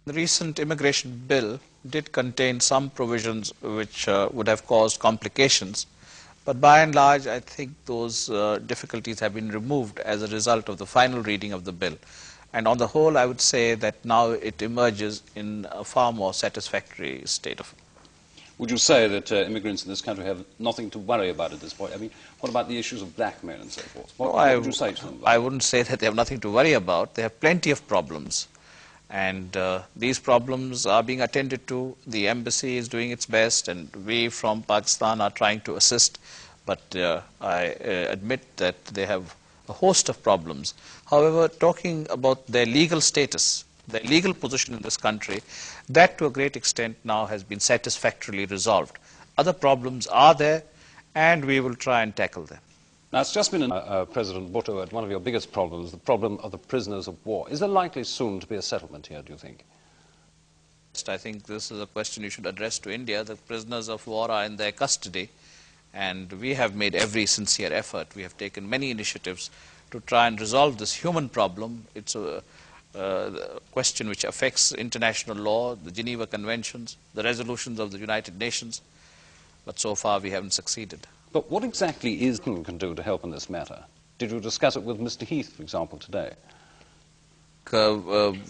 The recent immigration bill did contain some provisions which would have caused complications, but by and large I think those difficulties have been removed as a result of the final reading of the bill. And on the whole, I would say that now it emerges in a far more satisfactory state of. Would you say that immigrants in this country have nothing to worry about at this point? I mean, what about the issues of blackmail and so forth? What would you say to them? I wouldn't say that they have nothing to worry about. They have plenty of problems. And these problems are being attended to. The embassy is doing its best, and we from Pakistan are trying to assist. But I admit that they have a host of problems. However, talking about their legal status, their legal position in this country, that to a great extent now has been satisfactorily resolved. Other problems are there, and we will try and tackle them. Now, it's just been President Bhutto at one of your biggest problems, the problem of the prisoners of war. Is there likely soon to be a settlement here, do you think? I think this is a question you should address to India. The prisoners of war are in their custody, and we have made every sincere effort. We have taken many initiatives to try and resolve this human problem. It's a question which affects international law, the Geneva Conventions, the resolutions of the United Nations, but so far we haven't succeeded. But what exactly is Britain can do to help in this matter? Did you discuss it with Mr. Heath, for example, today?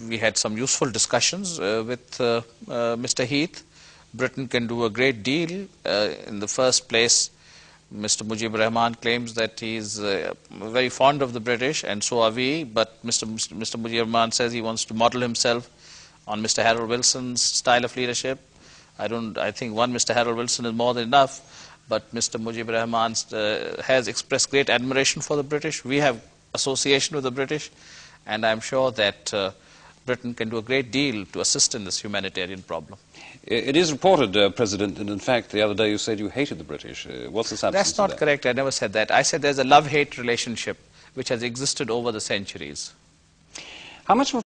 We had some useful discussions with Mr. Heath. Britain can do a great deal. In the first place, Mr. Mujib Rahman claims that he is very fond of the British, and so are we, but Mr. Mujib Rahman says he wants to model himself on Mr. Harold Wilson's style of leadership. I think one Mr. Harold Wilson is more than enough, but Mr. Mujib Rahman has expressed great admiration for the British. We have association with the British, and I'm sure that Britain can do a great deal to assist in this humanitarian problem. It is reported, President, and in fact the other day you said you hated the British. What's the substance That's not of that? correct. I never said that. I said there's a love-hate relationship which has existed over the centuries. How much of a